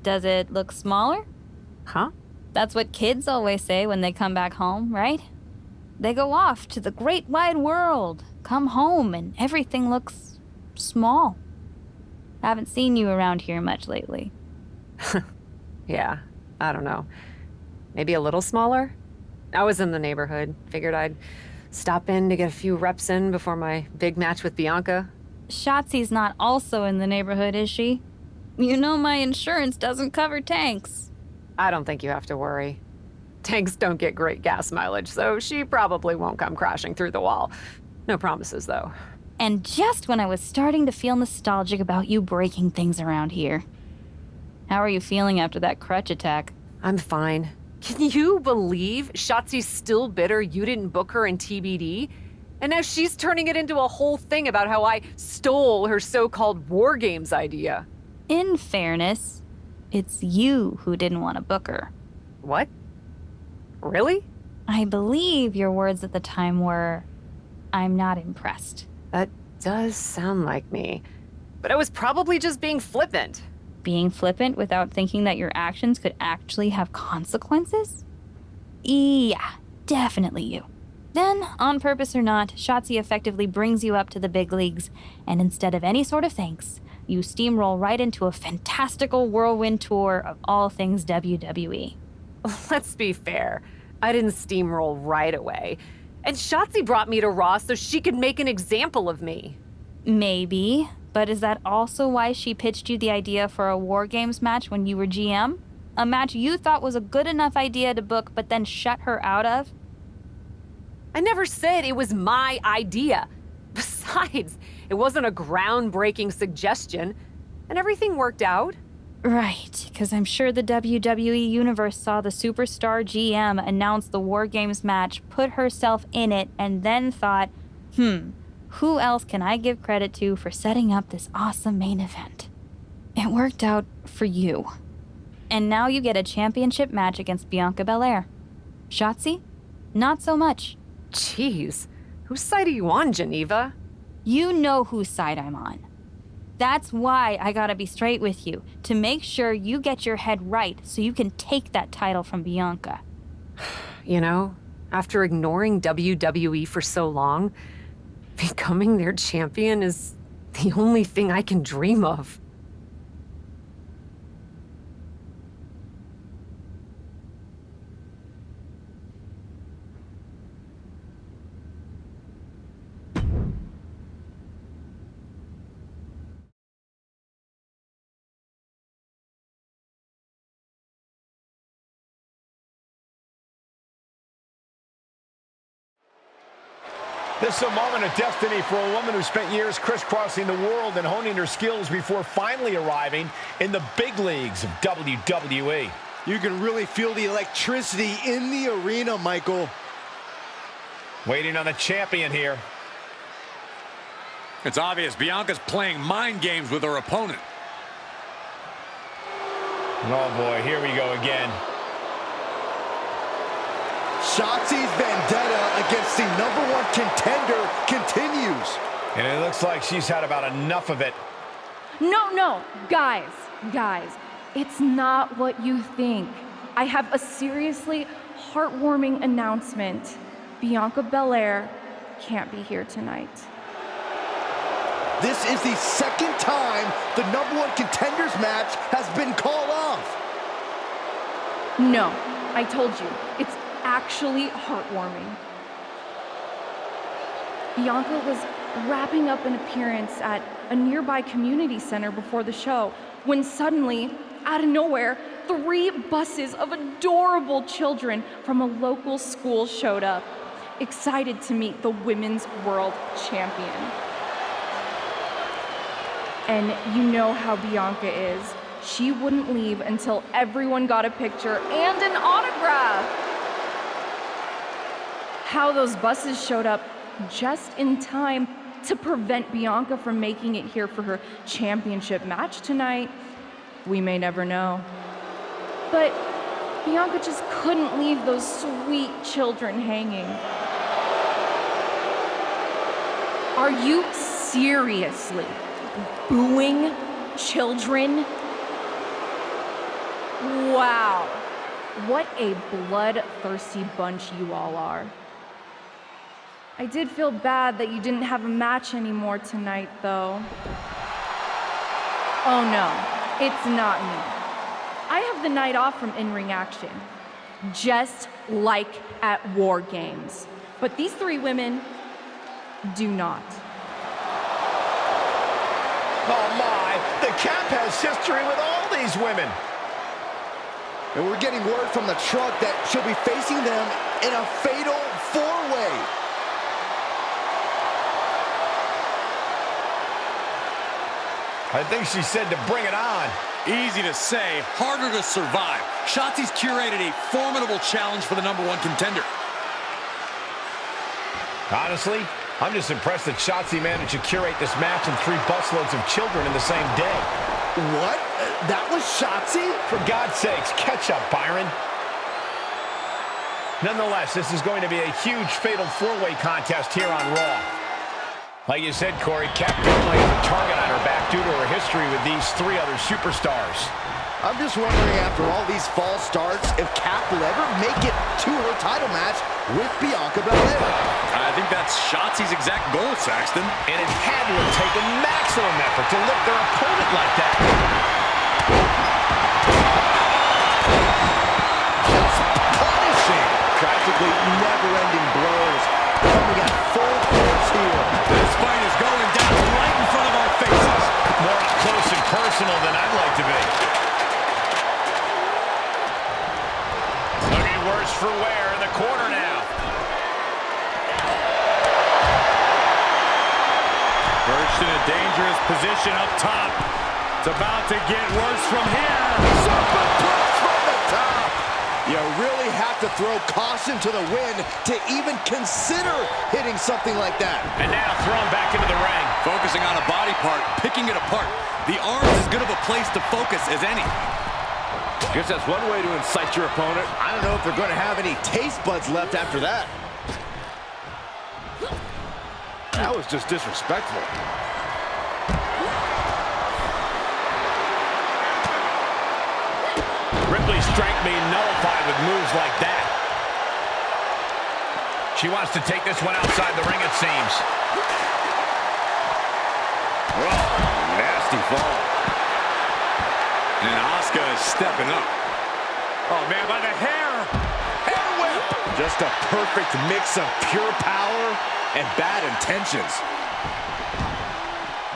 Does it look smaller? Huh? That's what kids always say when they come back home, right? They go off to the great wide world, come home, and everything looks small. Haven't seen you around here much lately. Yeah, I don't know. Maybe a little smaller? I was in the neighborhood. Figured I'd stop in to get a few reps in before my big match with Bianca. Shotzi's not also in the neighborhood, is she? You know my insurance doesn't cover tanks. I don't think you have to worry. Tanks don't get great gas mileage, so she probably won't come crashing through the wall. No promises, though. And just when I was starting to feel nostalgic about you breaking things around here. How are you feeling after that crutch attack? I'm fine. Can you believe Shotzi's still bitter you didn't book her in TBD? And now she's turning it into a whole thing about how I stole her so-called War Games idea. In fairness, it's you who didn't want to book her. What? Really? I believe your words at the time were, "I'm not impressed." That does sound like me. But I was probably just being flippant. Being flippant without thinking that your actions could actually have consequences? Yeah, definitely you. Then, on purpose or not, Shotzi effectively brings you up to the big leagues, and instead of any sort of thanks, you steamroll right into a fantastical whirlwind tour of all things WWE. Let's be fair. I didn't steamroll right away. And Shotzi brought me to Raw so she could make an example of me. Maybe, but is that also why she pitched you the idea for a War Games match when you were GM? A match you thought was a good enough idea to book but then shut her out of? I never said it was my idea. Besides, it wasn't a groundbreaking suggestion, and everything worked out. Right, because I'm sure the WWE Universe saw the superstar GM announce the War Games match, put herself in it, and then thought, who else can I give credit to for setting up this awesome main event? It worked out for you. And now you get a championship match against Bianca Belair. Shotzi? Not so much. Jeez, whose side are you on, Geneva? You know whose side I'm on. That's why I gotta be straight with you, to make sure you get your head right so you can take that title from Bianca. You know, after ignoring WWE for so long, becoming their champion is the only thing I can dream of. This is a moment of destiny for a woman who spent years crisscrossing the world and honing her skills before finally arriving in the big leagues of WWE. You can really feel the electricity in the arena, Michael. Waiting on the champion here. It's obvious Bianca's playing mind games with her opponent. Oh boy, here we go again. Shotzi's vendetta against the #1 contender continues. And it looks like she's had about enough of it. No, guys, it's not what you think. I have a seriously heartwarming announcement. Bianca Belair can't be here tonight. This is the second time the #1 contenders match has been called off. No, I told you, it's actually heartwarming. Bianca was wrapping up an appearance at a nearby community center before the show when suddenly, out of nowhere, 3 buses of adorable children from a local school showed up, excited to meet the Women's World Champion. And you know how Bianca is. She wouldn't leave until everyone got a picture and an autograph. How those buses showed up just in time to prevent Bianca from making it here for her championship match tonight, we may never know. But Bianca just couldn't leave those sweet children hanging. Are you seriously booing children? Wow. What a bloodthirsty bunch you all are. I did feel bad that you didn't have a match anymore tonight, though. Oh no, it's not me. I have the night off from in-ring action, just like at War Games. But these three women do not. Oh my, the Cap has history with all these women. And we're getting word from the truck that she'll be facing them in a fatal four-way. I think she said to bring it on. Easy to say, harder to survive. Shotzi's curated a formidable challenge for the #1 contender. Honestly, I'm just impressed that Shotzi managed to curate this match and 3 busloads of children in the same day. What? That was Shotzi? For God's sakes, catch up, Byron. Nonetheless, this is going to be a huge fatal 4-way contest here on Raw. Like you said, Corey, Cap definitely has a target on her back due to her history with these 3 other superstars. I'm just wondering, after all these false starts, if Cap will ever make it to her title match with Bianca Belair. I think that's Shotzi's exact goal, Saxton. And it had to have taken maximum effort to lift their opponent like that. Just punishing. Practically never-ending blows coming at full force here. This fight is going down right in front of our faces. More up close and personal than I'd like to be. Looking worse for wear in the corner now. Perched in a dangerous position up top. It's about to get worse from here. Superplex from the top. You really have to throw caution to the wind to even consider hitting something like that. And now thrown back into the ring. Focusing on a body part, picking it apart. The arm is as good of a place to focus as any. Guess that's one way to incite your opponent. I don't know if they're going to have any taste buds left after that. That was just disrespectful. Ripley's strength being nullified with moves like that. She wants to take this one outside the ring, it seems. Oh, nasty fall. And Asuka is stepping up. Oh, man, by the hair. Hair whip. Just a perfect mix of pure power and bad intentions.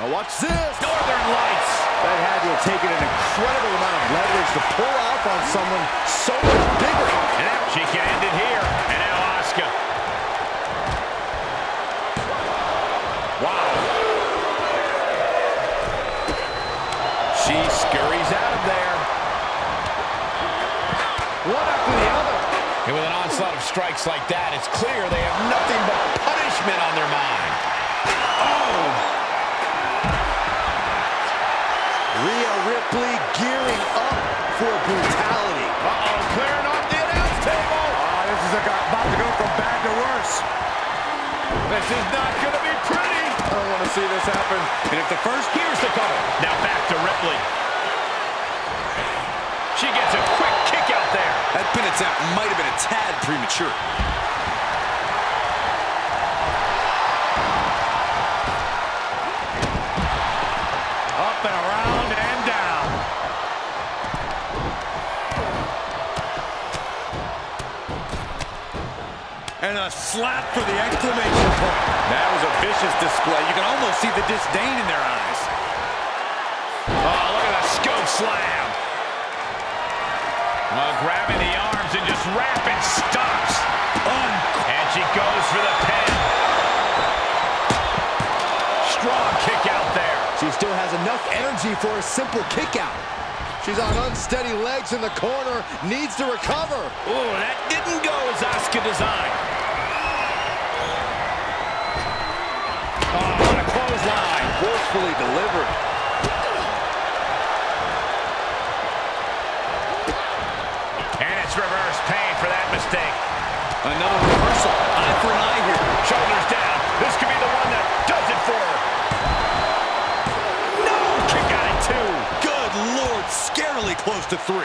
Now watch this. Northern Lights. That had to have taken an incredible amount of leverage to pull off on someone so much bigger. And now she can end it here. And now Asuka. Wow. She scurries out of there. One after the other. And with an onslaught of strikes like that, it's clear they have nothing but punishment on their mind. Oh! Rhea Ripley gearing up for brutality. Uh-oh, clearing off the announce table. This is about to go from bad to worse. This is not going to be pretty. I don't want to see this happen. And if the first, here's the cover. Now back to Ripley. She gets a quick kick out there. That pin attempt might have been a tad premature. Up and around and down. And a slap for the exclamation point. That was a vicious display. You can almost see the disdain in their eyes. Oh, look at that scope slam. Grabbing the arms and just rapid stops. And she goes for the pin. Strong kick out there. She still has enough energy for a simple kick out. She's on unsteady legs in the corner, needs to recover. Ooh, that didn't go as Asuka designed. Oh, what a clothesline. Forcefully delivered. And it's reverse pain for that mistake. Another reversal. Eye for an eye here. Shoulders down. This could be the one that does it for her. No! Kick out at 2. Good Lord, scarily close to 3.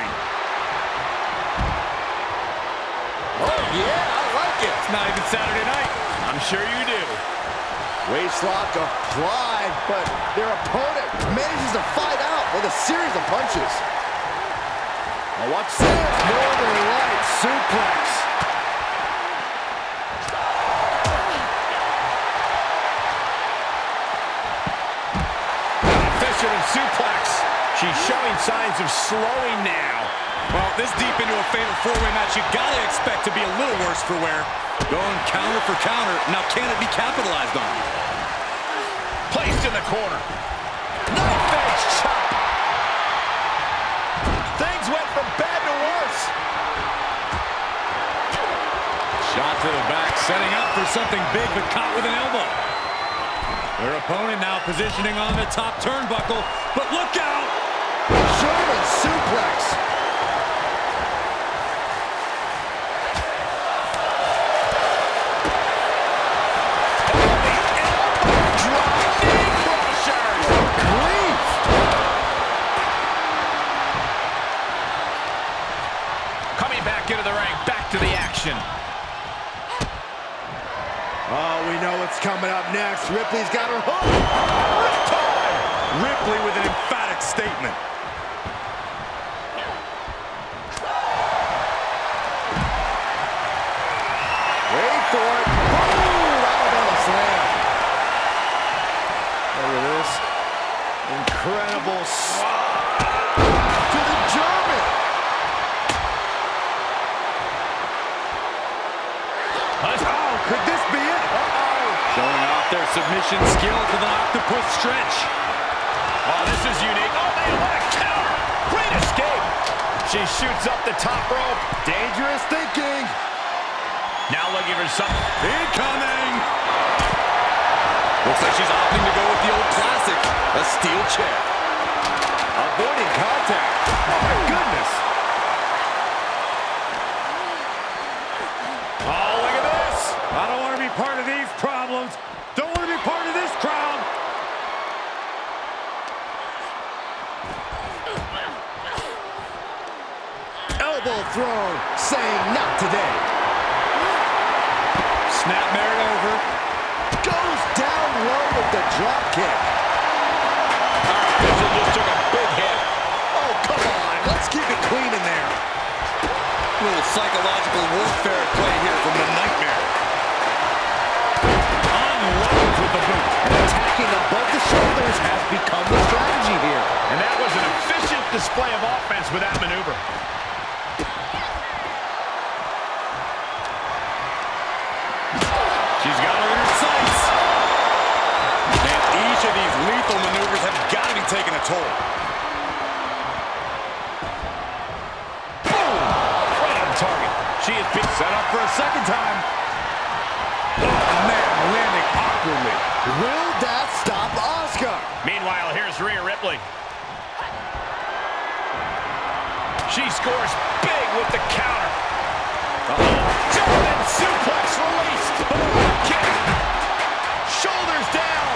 Yeah, I like it. It's not even Saturday night. I'm sure you do. Waistlock applied, but their opponent manages to fight out with a series of punches. Now watch this. Northern Light suplex. Fisherman suplex. She's showing signs of slowing now. Well, this deep into a fatal four-way match, you gotta expect to be a little worse for wear. Going counter for counter. Now, can it be capitalized on? Placed in the corner. Knife edge chop. Things went from bad to worse. Shot to the back, setting up for something big, but caught with an elbow. Their opponent now positioning on the top turnbuckle, but look out! German suplex. Into the ring, back to the action. Oh, we know what's coming up next. Ripley's got her hook. Ripley with an emphatic statement. Wait for it. Boom! Alabama slam. Look at this. Incredible. To the German. Oh, could this be it? Showing off their submission skill to the octopus stretch. Oh, this is unique. Oh, man, what a counter. Great escape. She shoots up the top rope. Dangerous thinking. Now looking for something. Incoming. Looks like she's opting to go with the old classic, a steel chair. Avoiding contact. Oh, my goodness. Oh, look at this. I don't want to be part of these problems. Don't want to be part of this crowd. Elbow thrown, saying not today. Snapmare it over. Goes down low with the drop kick. This just took a big hit. Oh, come on. Let's keep it clean in there. A little psychological warfare play here from the Nightmare. Unloads with the boot. Attacking above the shoulders has become the strategy here. And that was an efficient display of offense with that maneuver. She's got her in her sights. And each of these lethal maneuvers have got to be taking a toll. Boom! Right on target. She is being Set up for a second time. Oh, man, landing awkwardly. Will that stop Asuka? Meanwhile, here's Rhea Ripley. She scores big with the counter. German suplex released. Kick. Shoulders down.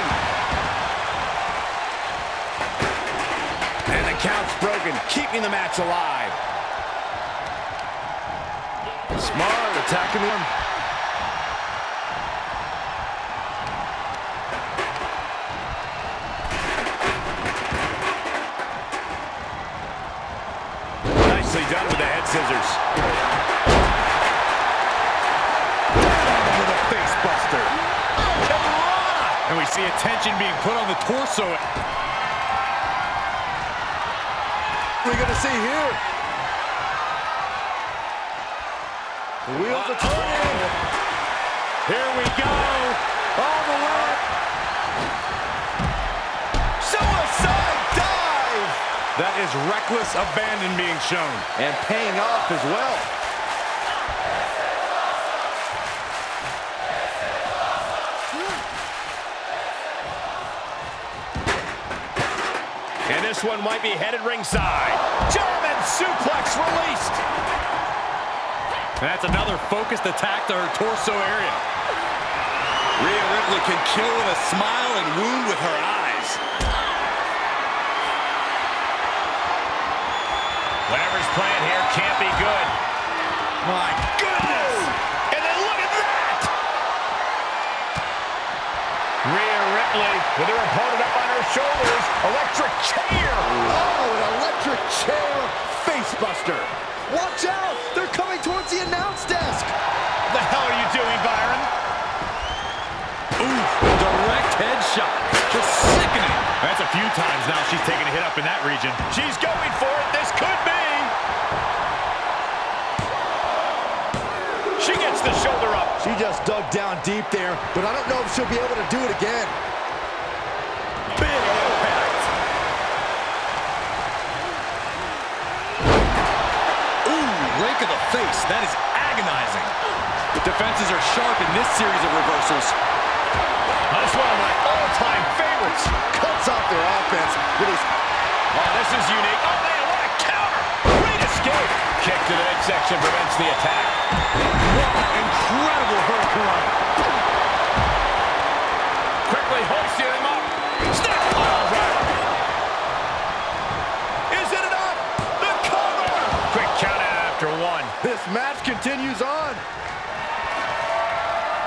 And the count's broken, keeping the match alive. Smart attacking him. Nicely done with the head scissors. With a face buster. And we see attention being put on the torso. What are we going to see here? The wheels are turning. Here we go. All the way. Suicide dive. That is reckless abandon being shown. And paying off as well. And this one might be headed ringside. German suplex released. And that's another focused attack to her torso area. Rhea Ripley can kill with a smile and wound with her eyes. Whatever's playing here can't be good. My goodness! Ripley with her opponent up on her shoulders. Electric chair. Oh, an electric chair facebuster. Watch out! They're coming towards the announce desk. The hell are you doing, Byron? Ooh, direct headshot. Just sickening. That's a few times now she's taken a hit up in that region. She's going for it. This could be. She gets the shoulder up. She just dug down deep there, but I don't know if she'll be able to do it again. Big impact. Ooh, rake of the face. That is agonizing. Defenses are sharp in this series of reversals. That's one of my all-time favorites. Cuts off their offense with his... Oh, this is unique. Oh, man, what a counter. Great escape. Kick to the midsection prevents the attack. Wow, incredible hurricane. Quickly hoisting him up. Snap pile driver. Is it enough? The cover. Quick count out after one. This match continues on.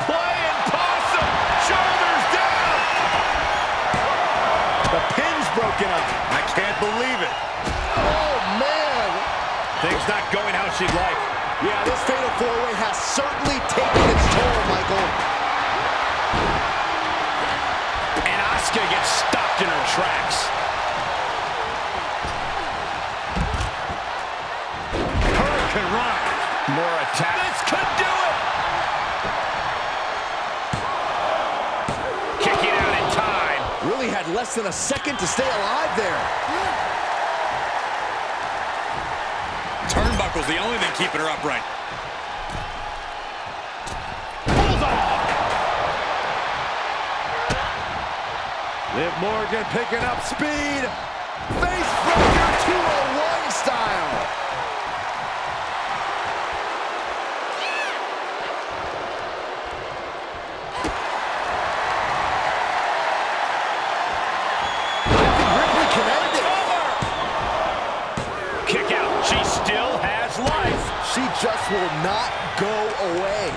Playing possum. Shoulders down. The pin's broken up. I can't believe it. Oh, man. Things not going how she'd like. Yeah, this fatal four-way has certainly taken its toll, Michael. And Asuka gets stopped in her tracks. Hurricane Run. More attack. This could do it. Kicking out in time. Really had less than a second to stay alive there. Turnbuckle's the only thing keeping her upright. Bulldog. Liv Morgan picking up speed. Face breaker 201 style. Ripley can end it. Kick out. She still has life. She just will not go away.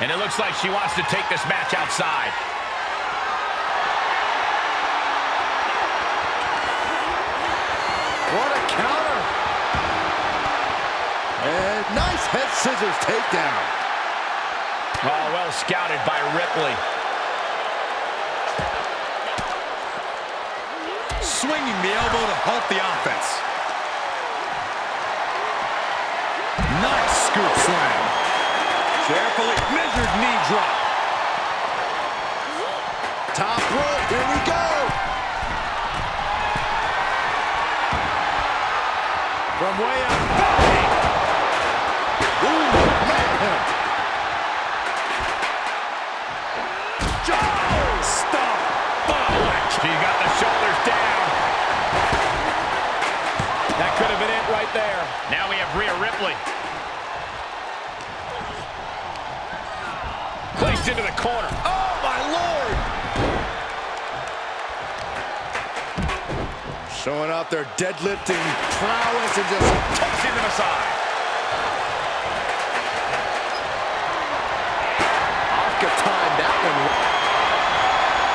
And it looks like she wants to take this match outside. What a counter. And nice head scissors takedown. Oh, well scouted by Ripley. Swinging the elbow to halt the offense. Nice scoop slam. Carefully measured knee drop. Top rope, here we go. From way up. Bang! Ooh, man. Joe! Stop! She got the shoulders down. That could have been it right there. Now we have Rhea Ripley. Placed into the corner. Oh, my Lord. Showing out their deadlifting prowess and just Tossing them aside. Asuka timed that one.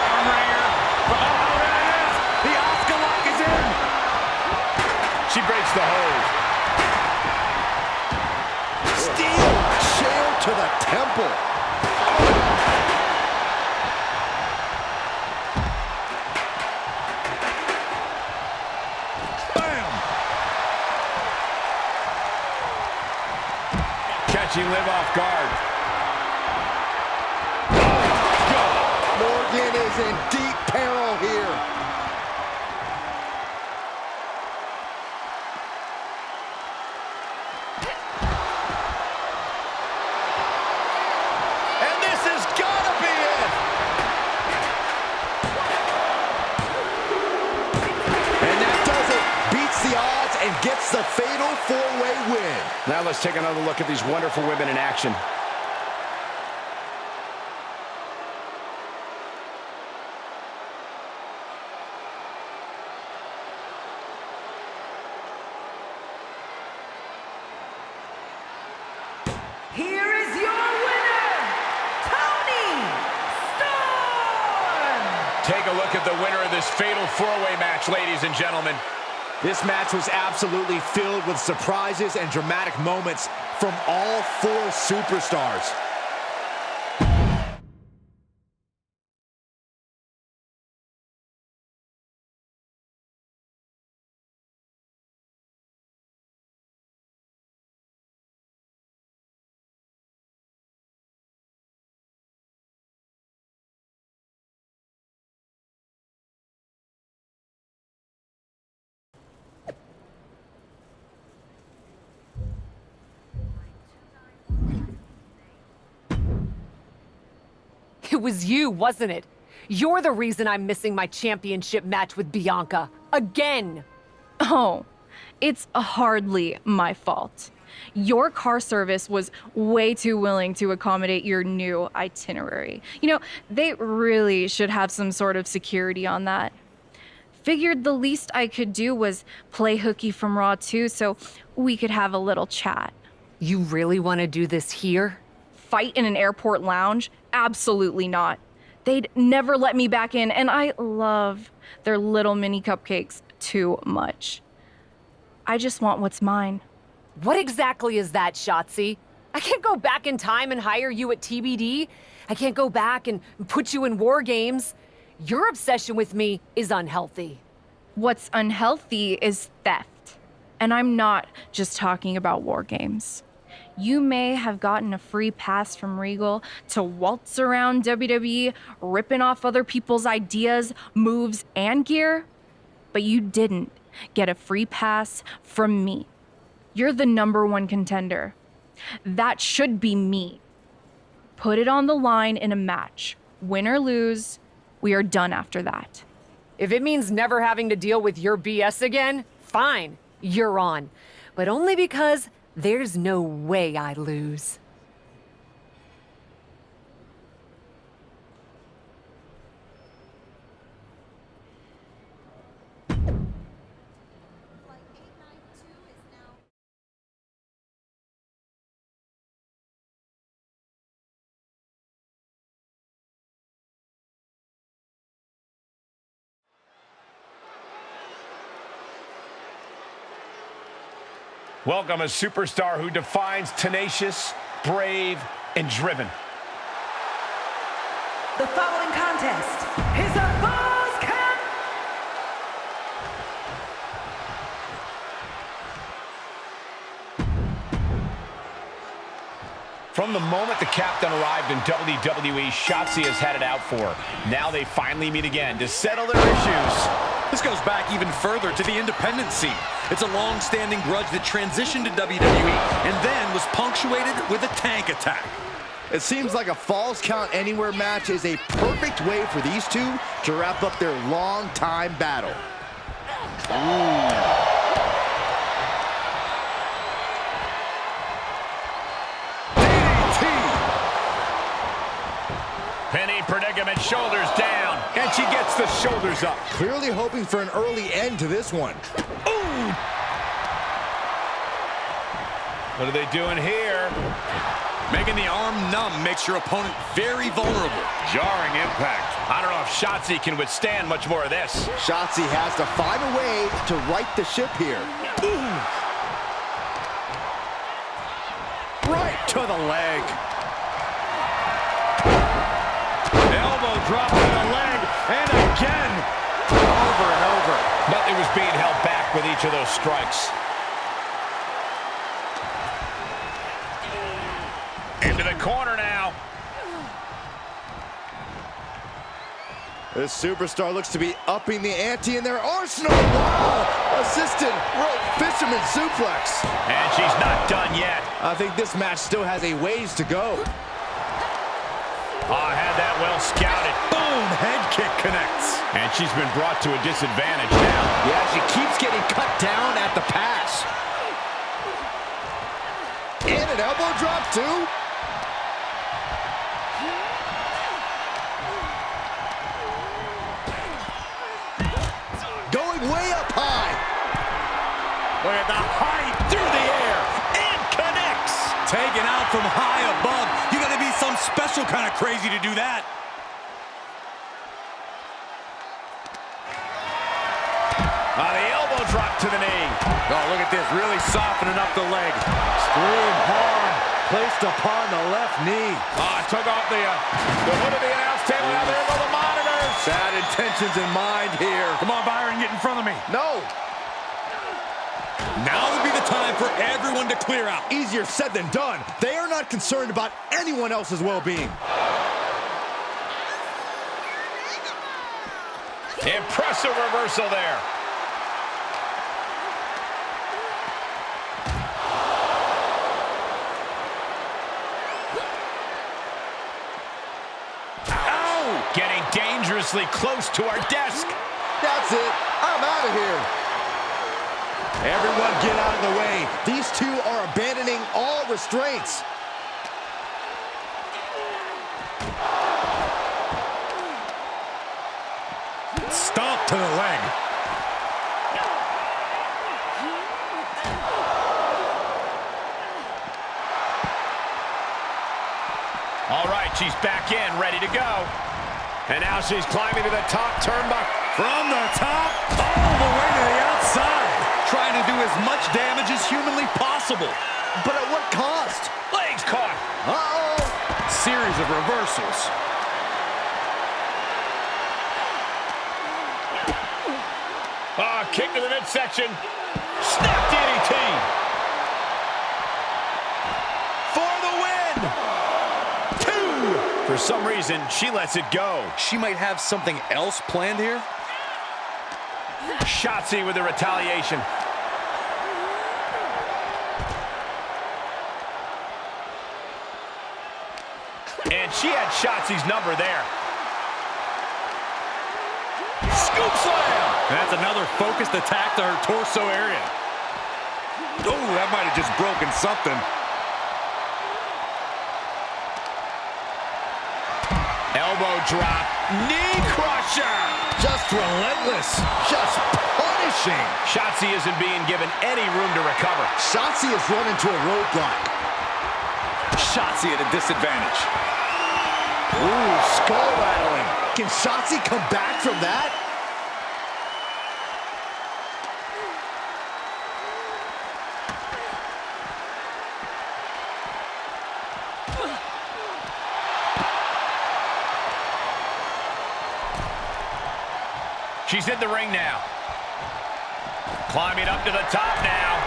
Arm wringer. Oh, there it is. The Asuka lock is in. She breaks the hold. Steel chair to the temple. Bam! Catching Liv off guard. Morgan is in deep peril here. And this has got to be it. And that does it. Beats the odds and gets the fatal four-way win. Now let's take another look at these wonderful women in action. look at the winner of this fatal four-way match, ladies and gentlemen. This match was absolutely filled with surprises and dramatic moments from all four superstars. It was you, wasn't it? You're the reason I'm missing my championship match with Bianca. Again! Oh, it's hardly my fault. Your car service was way too willing to accommodate your new itinerary. You know, they really should have some sort of security on that. Figured the least I could do was play hooky from Raw 2 so we could have a little chat. You really want to do this here? Fight in an airport lounge? Absolutely not. They'd never let me back in, and I love their little mini cupcakes too much. I just want what's mine. What exactly is that, Shotzi? I can't go back in time and hire you at TBD. I can't go back and put you in War Games. Your obsession with me is unhealthy. What's unhealthy is theft. And I'm not just talking about War Games. You may have gotten a free pass from Regal to waltz around WWE, ripping off other people's ideas, moves, and gear, but you didn't get a free pass from me. You're the #1 contender. That should be me. Put it on the line in a match. Win or lose, we are done after that. If it means never having to deal with your BS again, fine, you're on. But only because there's no way I lose. Welcome a superstar who defines tenacious, brave, and driven. The following contest is a Falls Count. From the moment the captain arrived in WWE, Shotzi has had it out for her. Now they finally meet again to settle their issues. This goes back even further to the independent scene. It's a long-standing grudge that transitioned to WWE and then was punctuated with a tank attack. It seems like a Falls Count Anywhere match is a perfect way for these two to wrap up their long-time battle. Penny predicament, shoulders down, and she gets the shoulders up. Clearly hoping for an early end to this one. Ooh! What are they doing here? Making the arm numb makes your opponent very vulnerable. Jarring impact. I don't know if Shotzi can withstand much more of this. Shotzi has to find a way to right the ship here. Ooh. Right to the leg. Elbow drop to the leg, and again. Over and over. Nothing was being held back with each of those strikes. Into the corner now. This superstar looks to be upping the ante in their arsenal. Wow! Assistant rope fisherman suplex. And she's not done yet. I think this match still has a ways to go. Oh, had that well scouted. Boom! Head kick connects. And she's been brought to a disadvantage now. Yeah, she keeps getting cut down at the pass. And an elbow drop, too. Going way up high. Look at the height through the air. And connects. Taken out from high above. You got to be some special kind of crazy to do that. drop to the knee. Oh, look at this, really softening up the leg. Extreme harm placed upon the left knee. Took off the hood of the announce table. Now there go the monitors. Bad intentions in mind here. Come on, Byron, get in front of me. No. Now would be the time for everyone to clear out. Easier said than done. They are not concerned about anyone else's well-being. Impressive reversal there. Ow! Getting dangerously close to our desk. That's it. I'm out of here. Everyone get out of the way. These two are abandoning all restraints. Stomp to the leg. All right, she's back in, ready to go. And now she's climbing to the top turnbuckle. From the top, all the way to the outside. Trying to do as much damage as humanly possible. But at what cost? Legs caught. Uh-oh. Series of reversals. Kick to the midsection. Snap DDT. For the win. 2. For some reason, she lets it go. She might have something else planned here. Shotzi with the retaliation. And she had Shotzi's number there. Scoop slam! That's another focused attack to her torso area. Oh, that might have just broken something. Elbow drop. Knee crusher! Just relentless. Just punishing. Shotzi isn't being given any room to recover. Shotzi has run into a roadblock. Shotzi at a disadvantage. Ooh, skull rattling. Can Shotzi come back from that? She's in the ring now. Climbing up to the top now.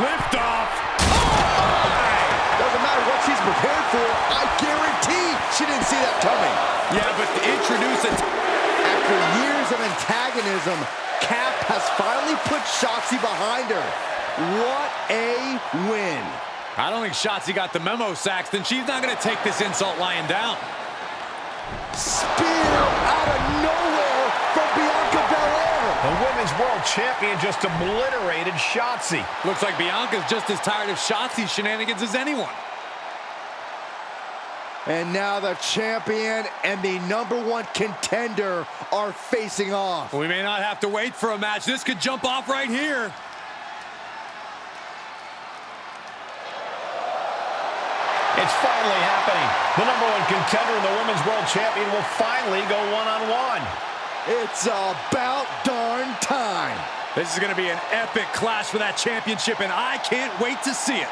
Lift off. Doesn't matter what she's prepared for. I guarantee she didn't see that coming. Yeah, but to introduce it. After years of antagonism, Cap has finally put Shotzi behind her. What a win. I don't think Shotzi got the memo, Saxton. She's not going to take this insult lying down. Spear out of nowhere from Bianca Belair. The Women's World Champion just obliterated Shotzi. Looks like Bianca's just as tired of Shotzi's shenanigans as anyone. And now the champion and the #1 contender are facing off. We may not have to wait for a match. This could jump off right here. It's finally happening. The #1 contender and the Women's World Champion will finally go one-on-one. It's about darn time. This is going to be an epic clash for that championship, and I can't wait to see it.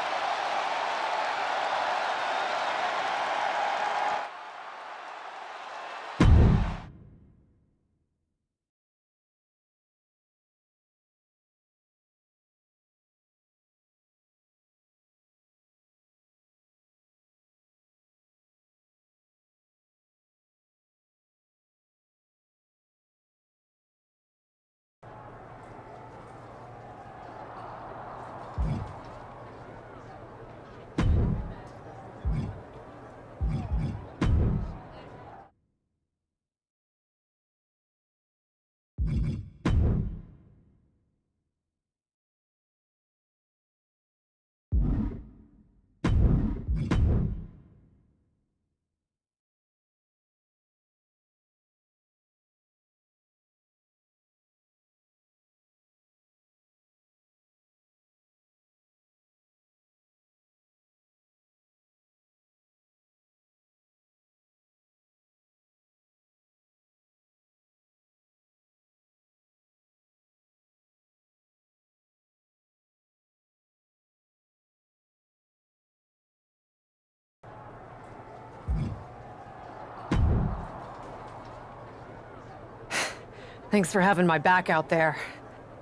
Thanks for having my back out there.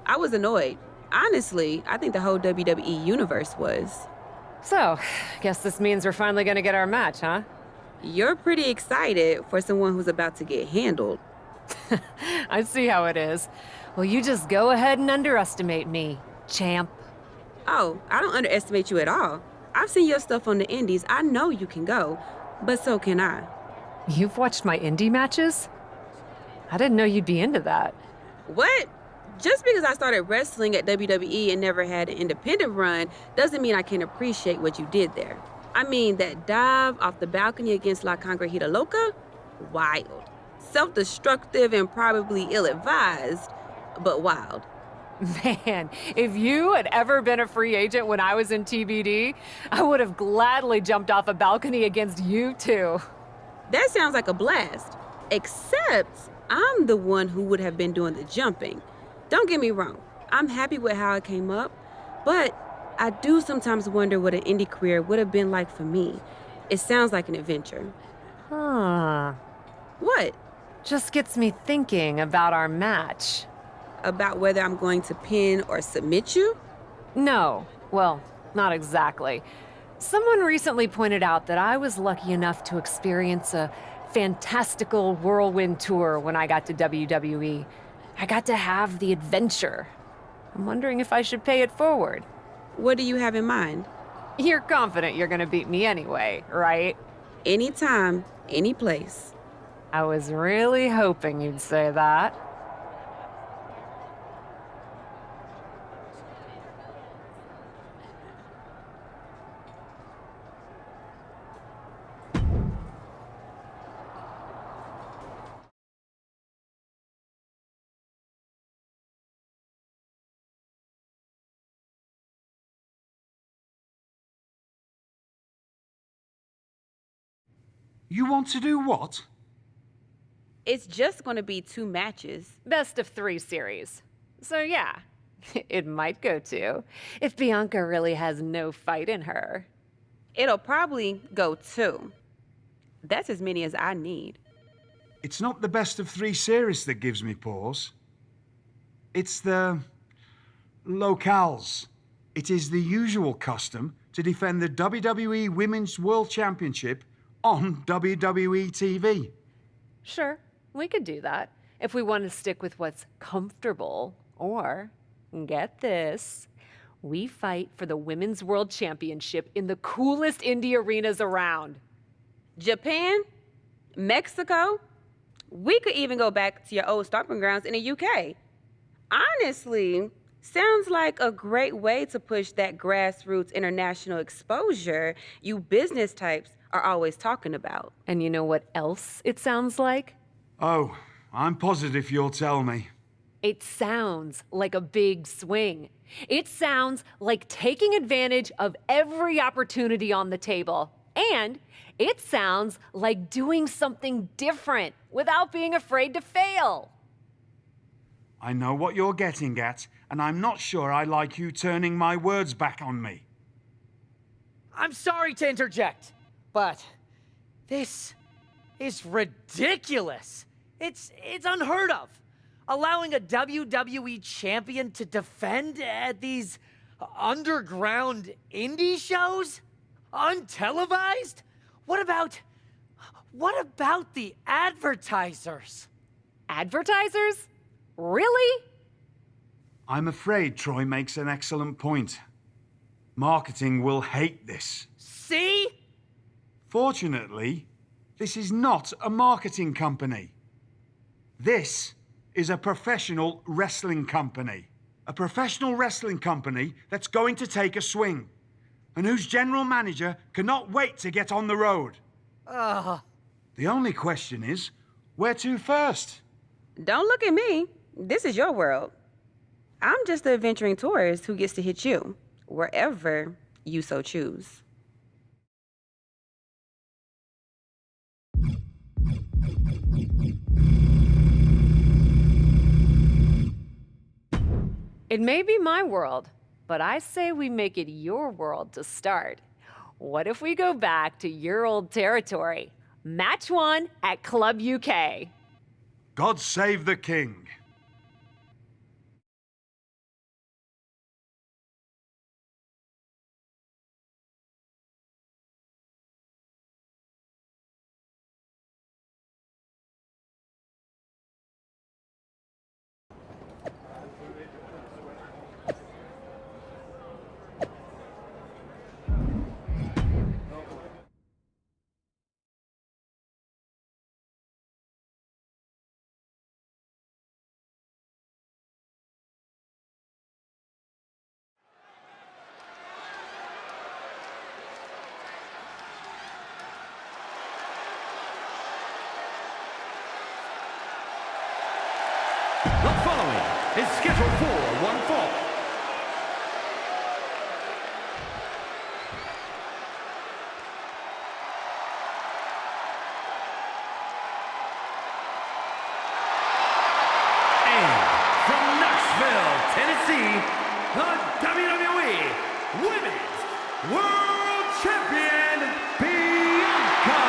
I was annoyed. Honestly, I think the whole WWE universe was. So, guess this means we're finally gonna get our match, huh? You're pretty excited for someone who's about to get handled. I see how it is. Well, you just go ahead and underestimate me, champ. Oh, I don't underestimate you at all. I've seen your stuff on the indies. I know you can go, but so can I. You've watched my indie matches? I didn't know you'd be into that. What? Just because I started wrestling at WWE and never had an independent run doesn't mean I can't appreciate what you did there. I mean, that dive off the balcony against La Congrejita Loca? Wild. Self-destructive and probably ill-advised, but wild. Man, if you had ever been a free agent when I was in TBD, I would have gladly jumped off a balcony against you too. That sounds like a blast. Except I'm the one who would have been doing the jumping. Don't get me wrong, I'm happy with how it came up, but I do sometimes wonder what an indie career would have been like for me. It sounds like an adventure. Huh. What? Just gets me thinking about our match. About whether I'm going to pin or submit you? No, well, not exactly. Someone recently pointed out that I was lucky enough to experience a fantastical whirlwind tour when I got to WWE. I got to have the adventure. I'm wondering if I should pay it forward. What do you have in mind? You're confident you're gonna beat me anyway, right? Anytime, any place. I was really hoping you'd say that. You want to do what? It's just going to be 2 matches. Best of 3 series. So yeah, it might go 2, if Bianca really has no fight in her. It'll probably go 2. That's as many as I need. It's not the best of 3 series that gives me pause. It's the locales. It is the usual custom to defend the WWE Women's World Championship on WWE TV. Sure, we could do that if we want to stick with what's comfortable. Or, get this, we fight for the Women's World Championship in the coolest indie arenas around. Japan? Mexico? We could even go back to your old stomping grounds in the UK. Honestly, sounds like a great way to push that grassroots international exposure you business types are always talking about. And you know what else it sounds like? Oh, I'm positive you'll tell me. It sounds like a big swing. It sounds like taking advantage of every opportunity on the table. And it sounds like doing something different without being afraid to fail. I know what you're getting at, and I'm not sure I like you turning my words back on me. I'm sorry to interject, but this is ridiculous. It's unheard of. Allowing a WWE champion to defend at these underground indie shows? Untelevised? What about the advertisers? Advertisers? Really? I'm afraid Troy makes an excellent point. Marketing will hate this. See? Fortunately, this is not a marketing company. This is a professional wrestling company. A professional wrestling company that's going to take a swing, and whose general manager cannot wait to get on the road. The only question is, where to first? Don't look at me. This is your world. I'm just the adventuring tourist who gets to hit you, wherever you so choose. It may be my world, but I say we make it your world to start. What if we go back to your old territory? Match 1 at Club UK. God save the king. Women's World Champion, Bianca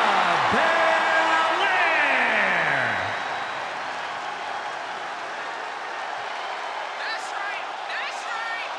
Belair. That's right! That's right!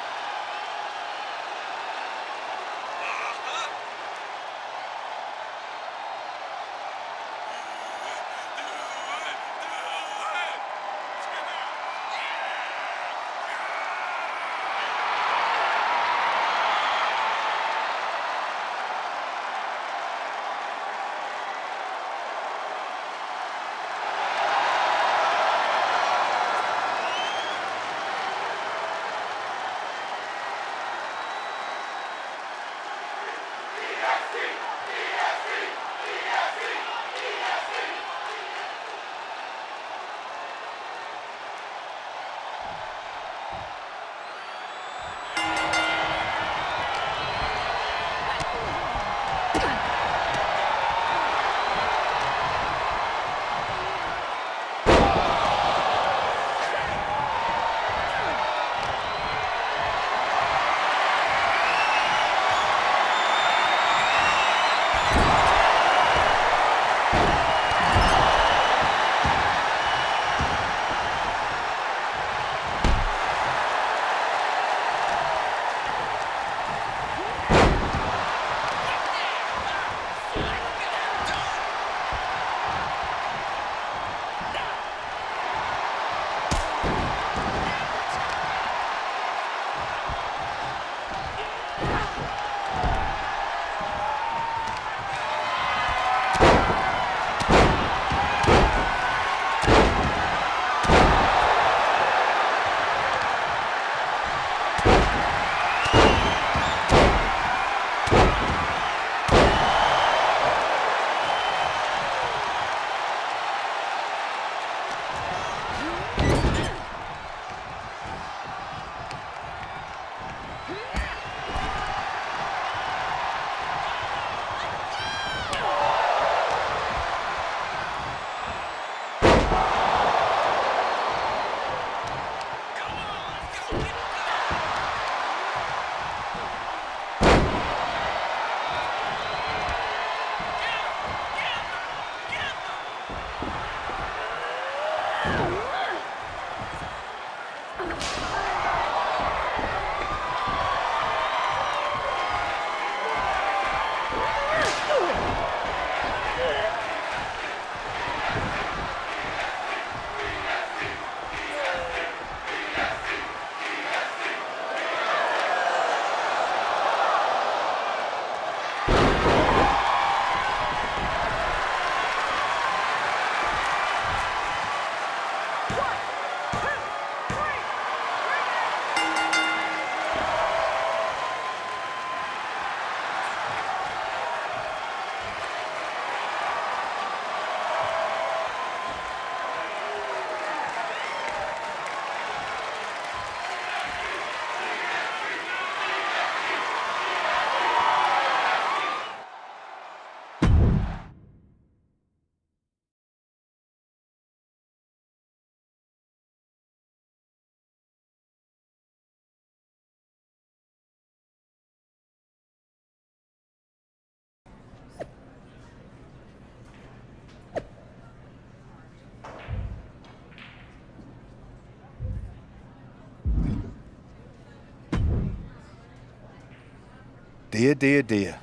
Dear, dear, dear.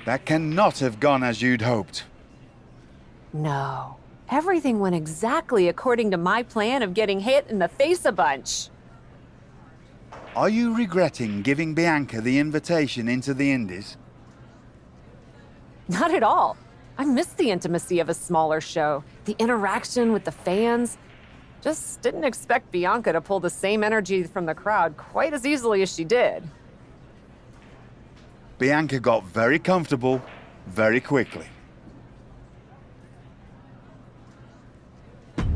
That cannot have gone as you'd hoped. No. Everything went exactly according to my plan of getting hit in the face a bunch. Are you regretting giving Bianca the invitation into the Indies? Not at all. I missed the intimacy of a smaller show, the interaction with the fans. Just didn't expect Bianca to pull the same energy from the crowd quite as easily as she did. Bianca got very comfortable very quickly.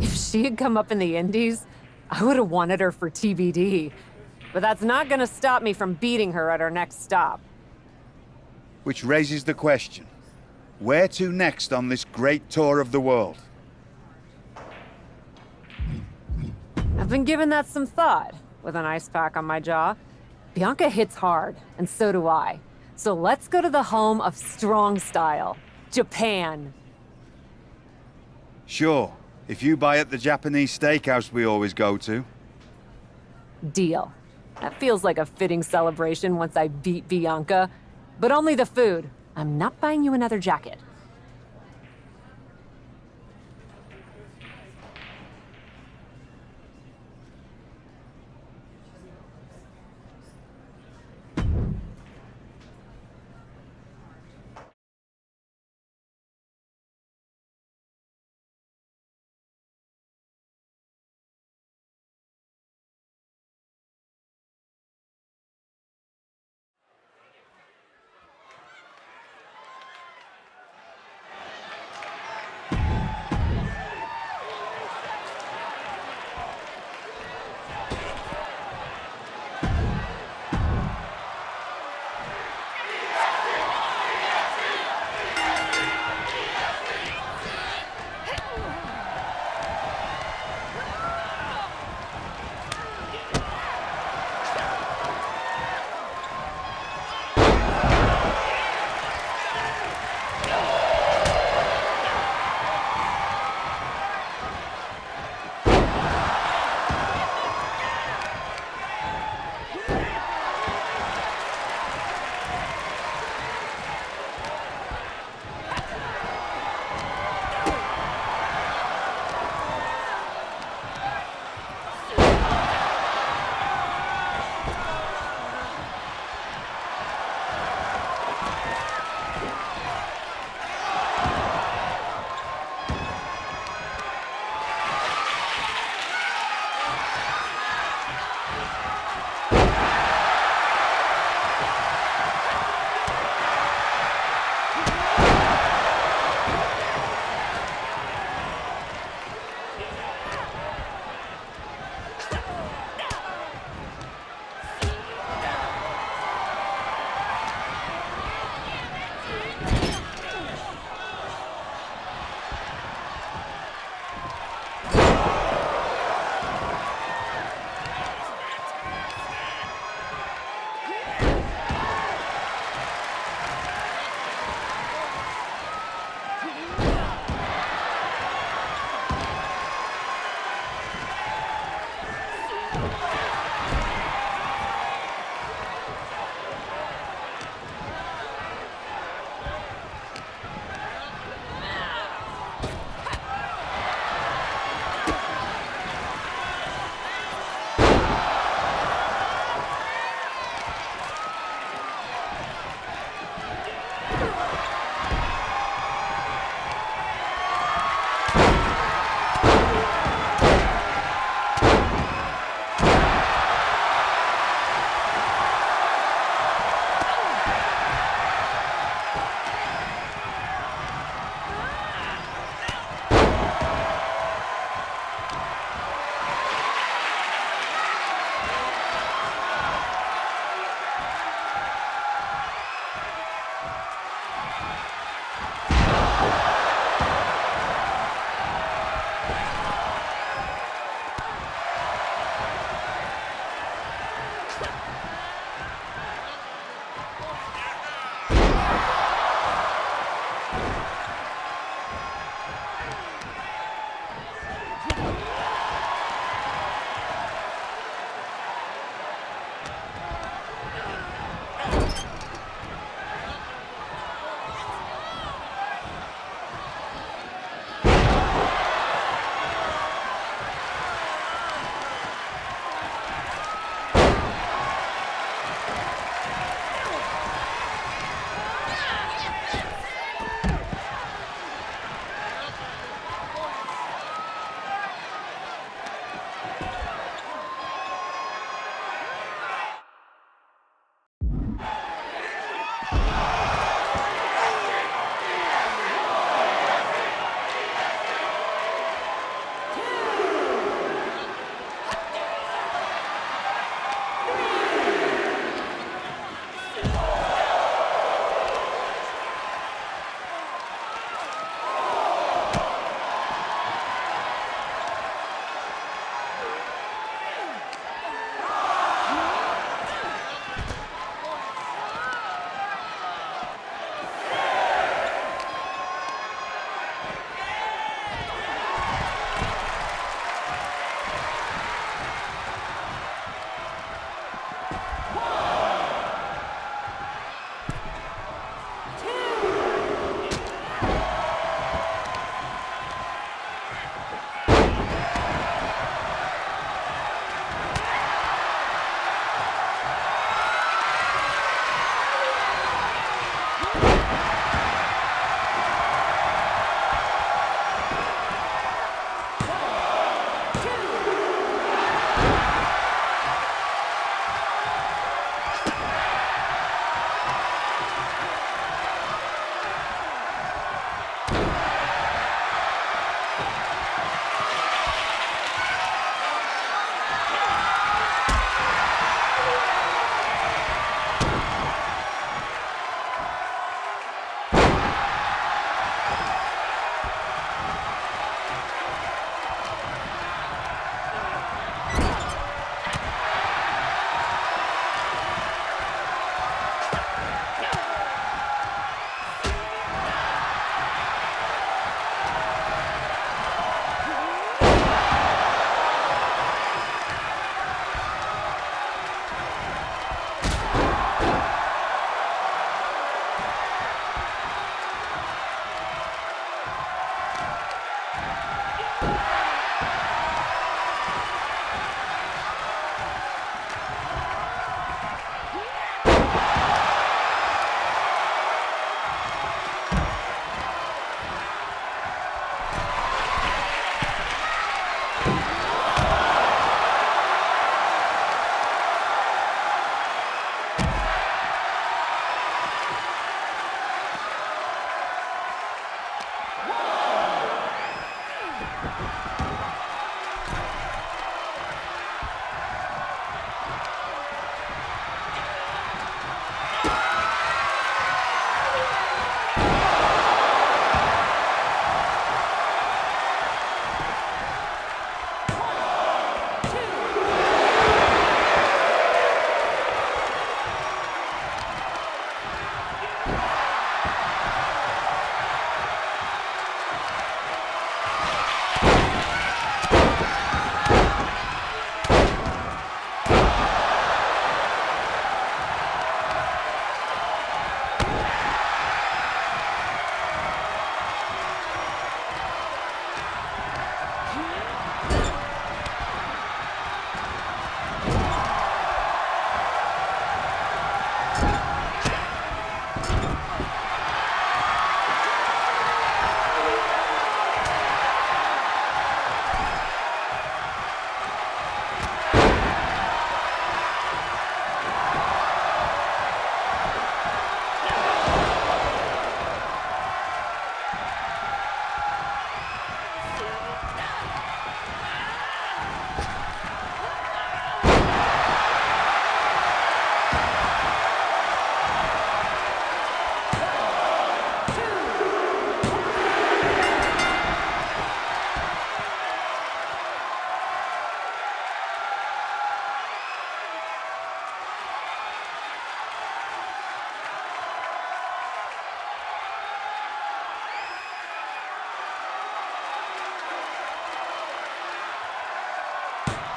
If she had come up in the Indies, I would have wanted her for TBD. But that's not gonna stop me from beating her at our next stop. Which raises the question, where to next on this great tour of the world? I've been giving that some thought, with an ice pack on my jaw. Bianca hits hard, and so do I. So let's go to the home of strong style, Japan. Sure, if you buy at the Japanese steakhouse we always go to. Deal. That feels like a fitting celebration once I beat Bianca. But only the food. I'm not buying you another jacket.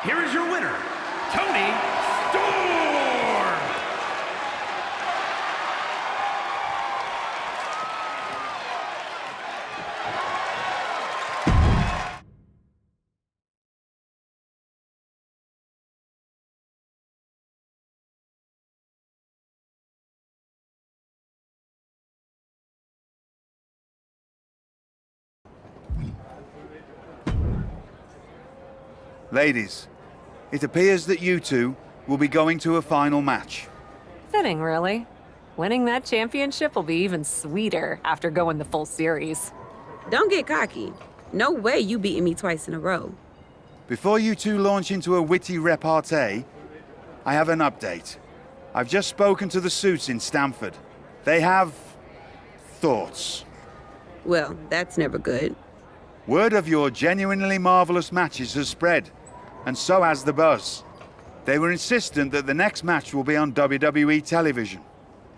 here is your winner, Tony Storm! Ladies, it appears that you two will be going to a final match. Fitting, really. Winning that championship will be even sweeter after going the full series. Don't get cocky. No way you beating me twice in a row. Before you two launch into a witty repartee, I have an update. I've just spoken to the suits in Stamford. They have thoughts. Well, that's never good. Word of your genuinely marvelous matches has spread, and so has the buzz. They were insistent that the next match will be on WWE television.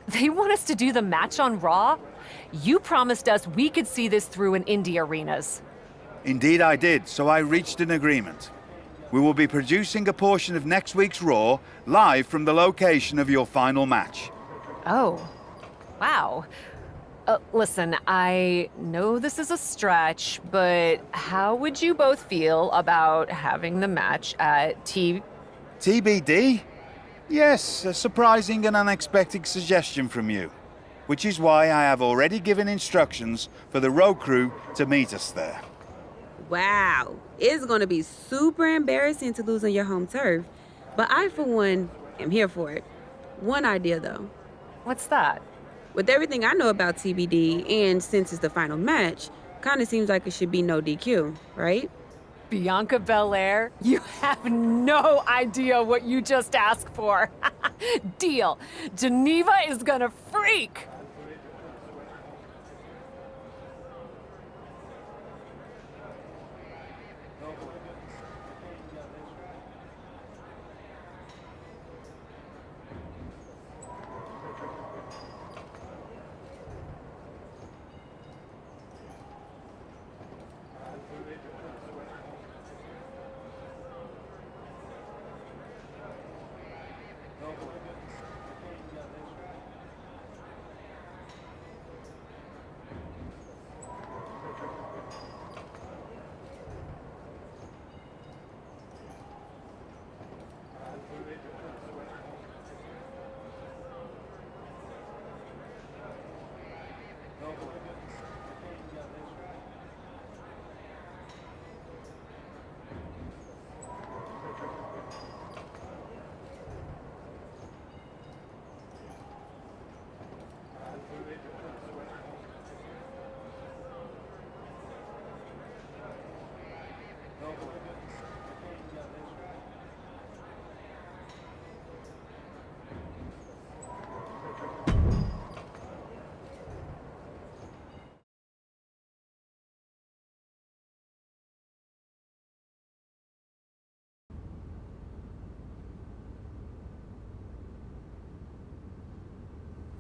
They want us to do the match on Raw? You promised us we could see this through in indie arenas. Indeed I did, so I reached an agreement. We will be producing a portion of next week's Raw live from the location of your final match. Oh, wow. Listen, I know this is a stretch, but how would you both feel about having the match at TBD? Yes, a surprising and unexpected suggestion from you. Which is why I have already given instructions for the road crew to meet us there. Wow. It's gonna be super embarrassing to lose on your home turf. But I, for one, am here for it. One idea, though. What's that? With everything I know about TBD, and since it's the final match, kinda seems like it should be no DQ, right? Bianca Belair? You have no idea what you just asked for. Deal. Geneva is gonna freak.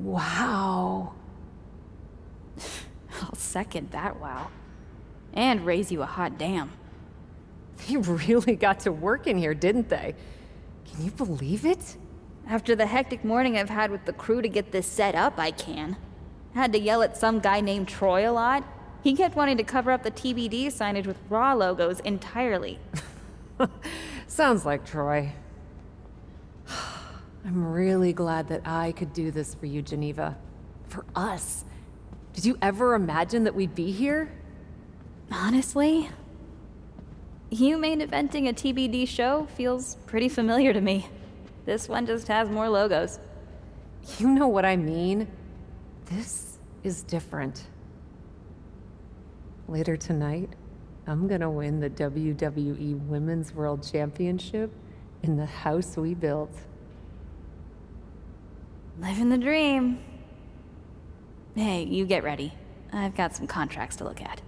Wow. I'll second that wow. And raise you a hot damn. They really got to work in here, didn't they? Can you believe it? After the hectic morning I've had with the crew to get this set up, I can. Had to yell at some guy named Troy a lot. He kept wanting to cover up the TBD signage with Raw logos entirely. Sounds like Troy. I'm really glad that I could do this for you, Geneva. For us. Did you ever imagine that we'd be here? Honestly, you main eventing a TBD show feels pretty familiar to me. This one just has more logos. You know what I mean. This is different. Later tonight, I'm gonna win the WWE Women's World Championship in the house we built. Living the dream. Hey, you get ready. I've got some contracts to look at.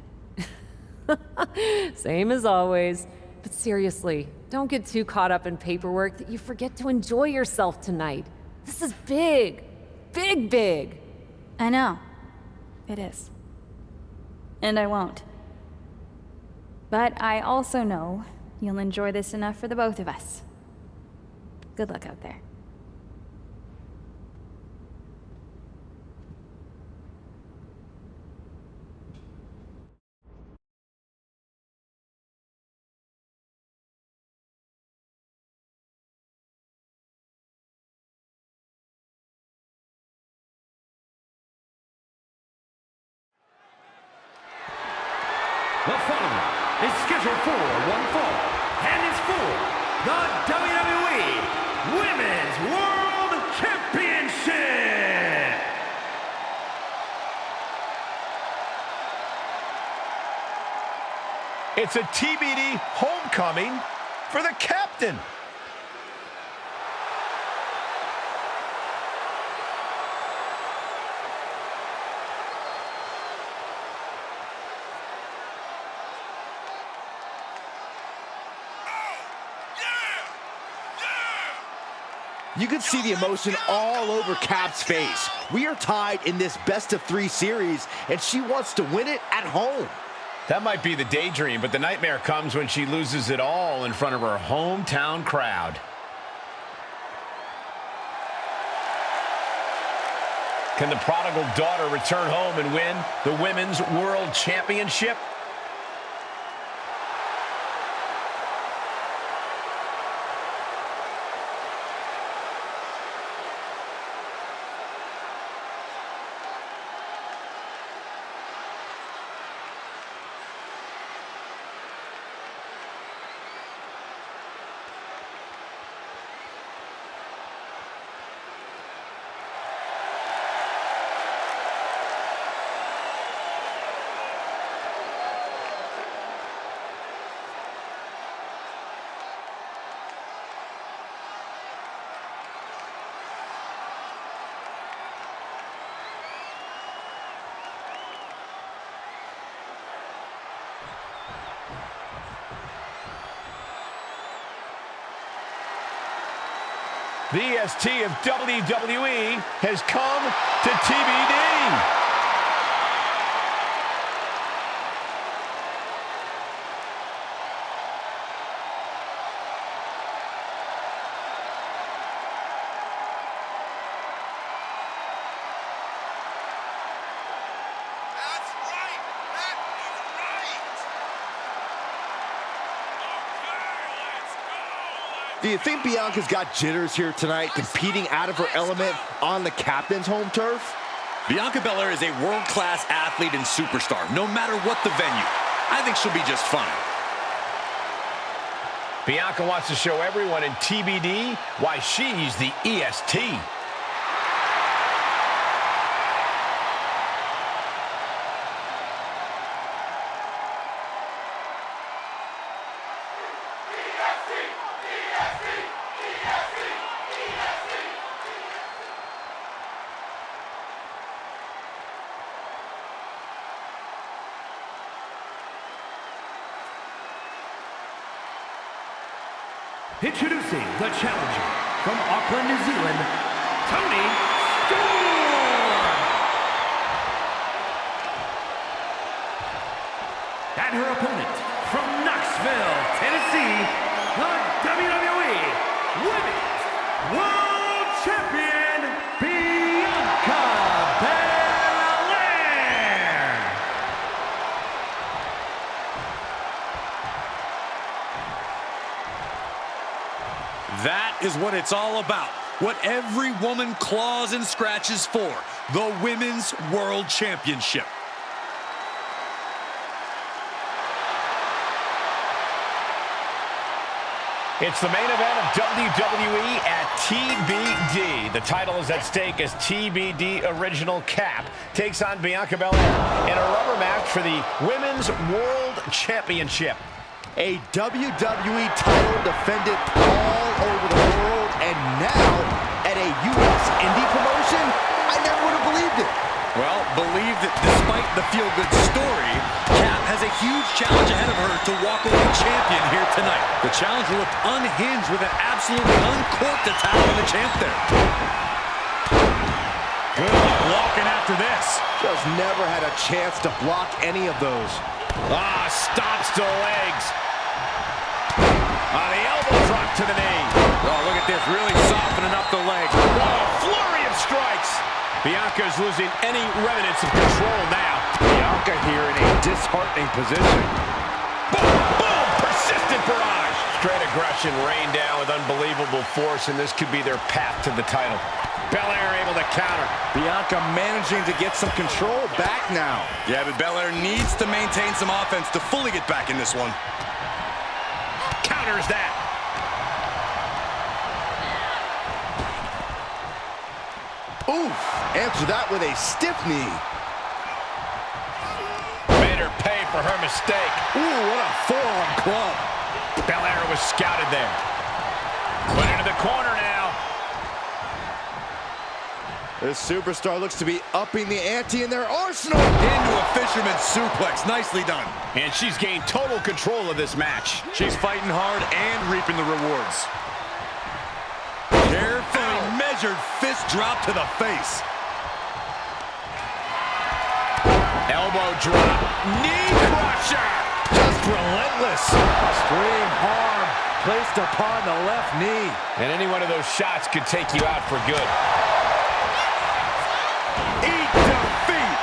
Same as always. But seriously, don't get too caught up in paperwork that you forget to enjoy yourself tonight. This is big. Big, big. I know. It is. And I won't. But I also know You'll enjoy this enough for the both of us. Good luck out there. The following is scheduled for one fall and is for the WWE Women's World Championship. It's a TBD homecoming for the captain. You can see the emotion all over Cap's face. We are tied in this best-of-3 series, and she wants to win it at home. That might be the daydream, but the nightmare comes when she loses it all in front of her hometown crowd. Can the prodigal daughter return home and win the Women's World Championship? The EST of WWE has come to TBD. Do you think Bianca's got jitters here tonight, competing out of her element on the captain's home turf? Bianca Belair is a world-class athlete and superstar, no matter what the venue. I think she'll be just fine. Bianca wants to show everyone in TBD why she's the EST. Introducing the challenger from Auckland, New Zealand, Toni Storm. And her opponent from Knoxville, Tennessee, the WWE Women's World Champion, Bianca Belair. That is what it's all about. What every woman claws and scratches for. The Women's World Championship. It's the main event of WWE at TBD. The title is at stake as TBD Original Cap takes on Bianca Belair in a rubber match for the Women's World Championship. A WWE title defended all over the world, and now at a U.S. indie promotion? I never would have believed it. Well, believe that despite the feel-good story, Cap has a huge challenge ahead of her to walk away champion here tonight. The challenger looked unhinged with an absolutely uncorked attack on the champ there. Good luck walking after this. Just never had a chance to block any of those. Stops to the legs. The elbow drop to the knee. Oh, look at this, really softening up the leg. Oh, flurry of strikes. Bianca's losing any remnants of control now. Bianca here in a disheartening position. Boom, boom, persistent barrage. Straight aggression rained down with unbelievable force, and this could be their path to the title. Belair able to counter. Bianca managing to get some control back now. Yeah, but Belair needs to maintain some offense to fully get back in this one. Counters that. Oof, answer that with a stiff knee. Made her pay for her mistake. Ooh, what a forearm club. Belair was scouted there. Put into the corner now. This superstar looks to be upping the ante in their arsenal. Into a fisherman's suplex. Nicely done. And she's gained total control of this match. She's fighting hard and reaping the rewards. Carefully measured fist drop to the face. Elbow drop. Knee crusher. Just relentless. Extreme harm placed upon the left knee. And any one of those shots could take you out for good. Eat defeat.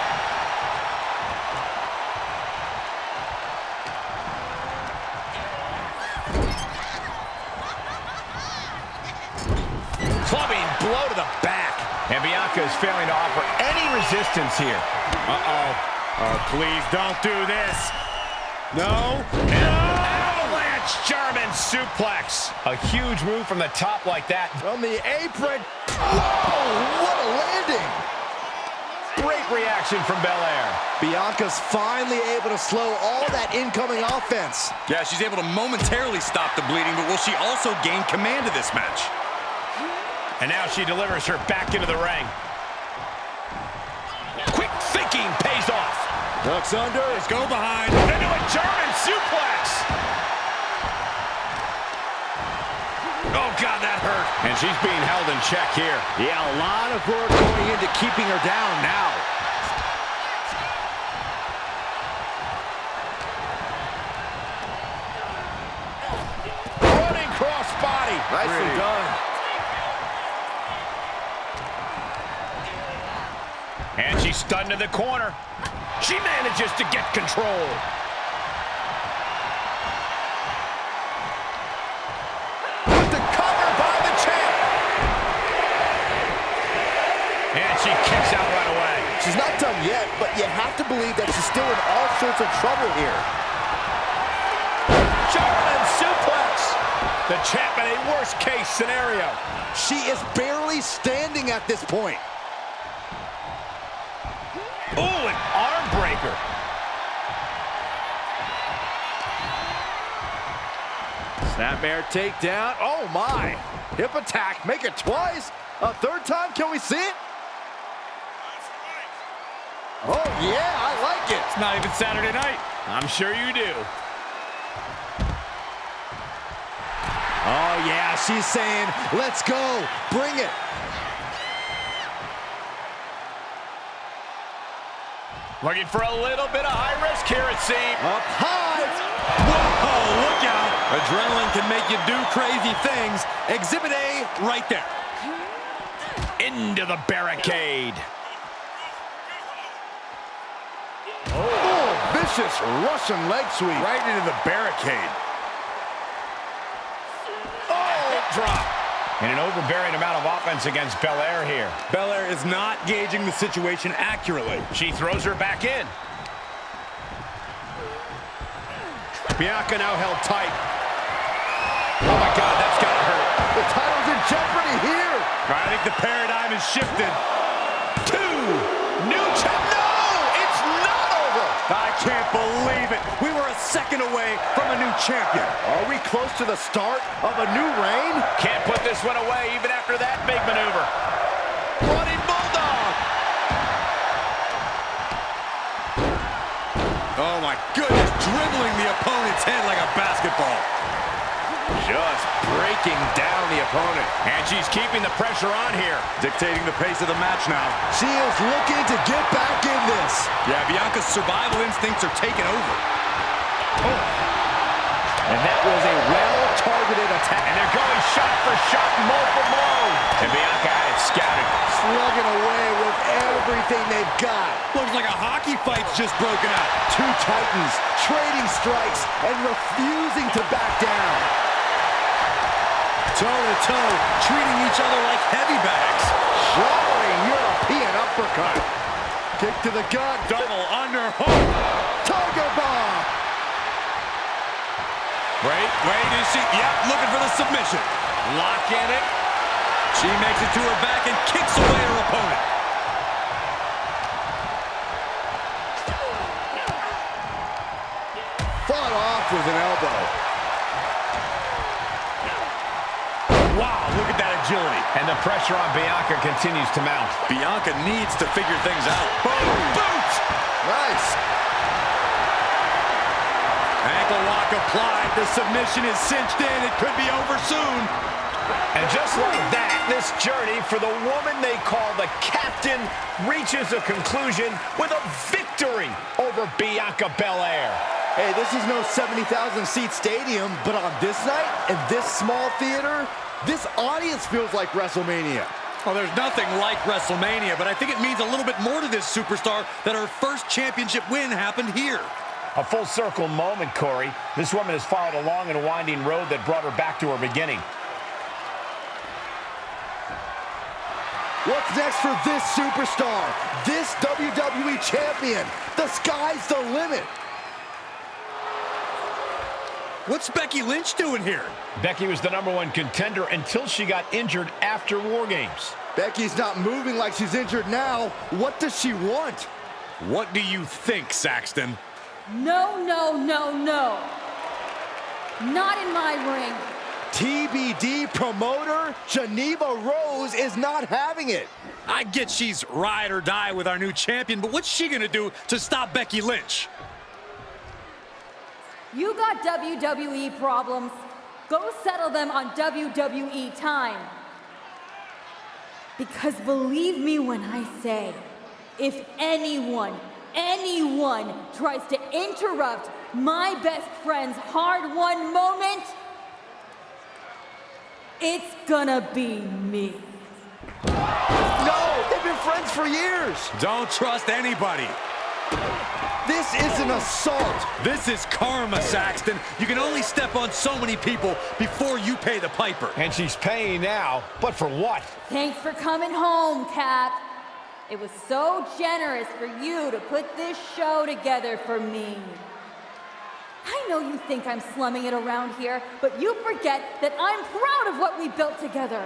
Clubbing blow to the back. And Bianca is failing to offer any resistance here. Oh, please don't do this. No. Avalanche German suplex. A huge move from the top like that. From the apron. Whoa, what a landing. Great reaction from Belair. Bianca's finally able to slow all that incoming offense. Yeah, she's able to momentarily stop the bleeding, but will she also gain command of this match? And now she delivers her back into the ring. Quick thinking pays off. Ducks under. Let's go behind. Into a German suplex. Oh, God, that hurt. And she's being held in check here. Yeah, a lot of work going into keeping her down now. Running cross body. Nicely done. And she's stunned in the corner. She manages to get control. With the cover by the champ. And she kicks out right away. She's not done yet, but you have to believe that she's still in all sorts of trouble here. German suplex. The champ in a worst case scenario. She is barely standing at this point. Oh, an arm breaker. Snapmare takedown. Oh, my. Hip attack. Make it twice. A third time. Can we see it? Oh, yeah. I like it. It's not even Saturday night. I'm sure you do. Oh, yeah. She's saying, let's go. Bring it. Looking for a little bit of high risk here, it seems. Up high. Whoa, look out. Adrenaline can make you do crazy things. Exhibit A right there. Into the barricade. Oh, vicious Russian leg sweep. Right into the barricade. Oh, drop. And an overbearing amount of offense against Belair here. Belair is not gauging the situation accurately. She throws her back in. Bianca now held tight. Oh, my God, that's got to hurt. The title's in jeopardy here. I think the paradigm has shifted. New champ. No, it's not over. I can't believe it. We were a second away from a new champion. Are we close to the start of a new reign? Can't put this one away even after that big maneuver. Running Bulldog. Oh, my goodness. Dribbling the opponent's head like a basketball. Just breaking down the opponent. And she's keeping the pressure on here. Dictating the pace of the match now. She is looking to get back in this. Yeah, Bianca's survival instincts are taking over. Oh. And that was a well-targeted attack. And they're going shot for shot, multiple blows. And Bianca had it scouted. Slugging away with everything they've got. Looks like a hockey fight's just broken out. Two titans trading strikes and refusing to back down. Toe-to-toe, treating each other like heavy bags. Showering European uppercut. Kick to the gut. Double underhook. Tiger bomb. Wait, is she? Yep, looking for the submission. Lock in it. She makes it to her back and kicks away her opponent. Fought off with an elbow. Wow, look at that agility. And the pressure on Bianca continues to mount. Bianca needs to figure things out. Boom! Boot! Nice. Ankle lock applied. The submission is cinched in. It could be over soon. And just like that, this journey for the woman they call the Captain reaches a conclusion with a victory over Bianca Belair. Hey, this is no 70,000-seat stadium, but on this night, in this small theater, this audience feels like WrestleMania. Well, there's nothing like WrestleMania, but I think it means a little bit more to this superstar that her first championship win happened here. A full circle moment, Corey. This woman has followed a long and winding road that brought her back to her beginning. What's next for this superstar? This WWE champion? The sky's the limit. What's Becky Lynch doing here? Becky was the #1 contender until she got injured after War Games. Becky's not moving like she's injured now. What does she want? What do you think, Saxton? No, no, no, no. Not in my ring. TBD promoter Geneva Rose is not having it. I get she's ride or die with our new champion, but what's she gonna do to stop Becky Lynch? You got WWE problems. Go settle them on WWE time. Because believe me when I say, if anyone tries to interrupt my best friend's hard-won moment, it's gonna be me. No, they've been friends for years. Don't trust anybody. This is an assault. This is karma, Saxton. You can only step on so many people before you pay the piper. And she's paying now, but for what? Thanks for coming home, Cap. It was so generous for you to put this show together for me. I know you think I'm slumming it around here, but you forget that I'm proud of what we built together.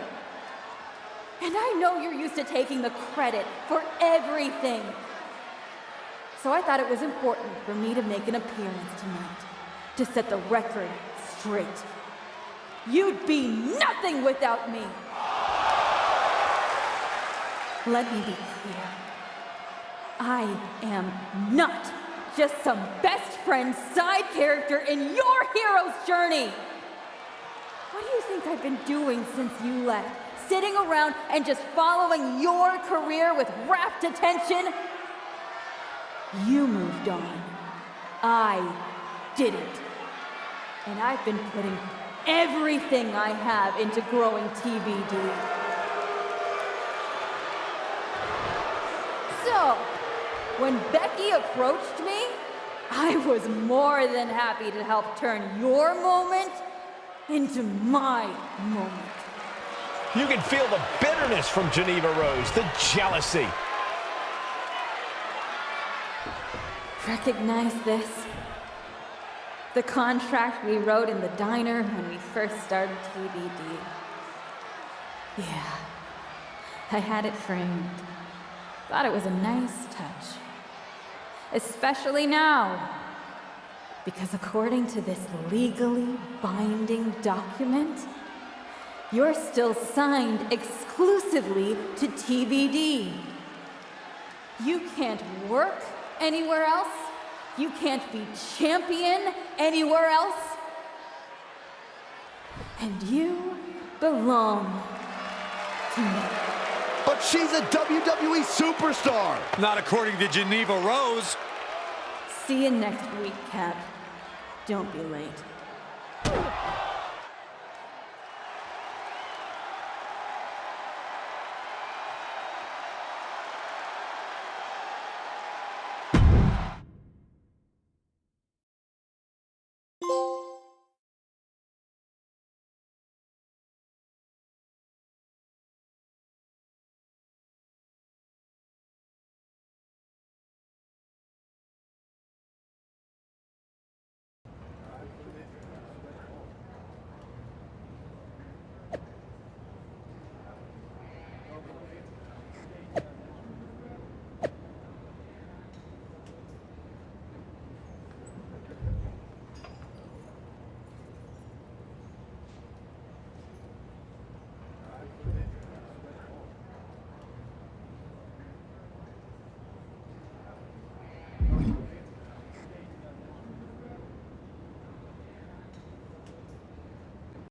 And I know you're used to taking the credit for everything. So I thought it was important for me to make an appearance tonight, to set the record straight. You'd be nothing without me. Let me be clear. I am not just some best friend side character in your hero's journey. What do you think I've been doing since you left? Sitting around and just following your career with rapt attention? You moved on. I didn't. And I've been putting everything I have into growing TBD. So, when Becky approached me, I was more than happy to help turn your moment into my moment. You can feel the bitterness from Geneva Rose, the jealousy. Recognize this? The contract we wrote in the diner when we first started TBD. Yeah, I had it framed. Thought it was a nice touch. Especially now, because according to this legally binding document, you're still signed exclusively to TBD. You can't work anywhere else. You can't be champion anywhere else. And you belong to me. But she's a WWE superstar. Not according to Geneva Rose. See you next week, Cap. Don't be late.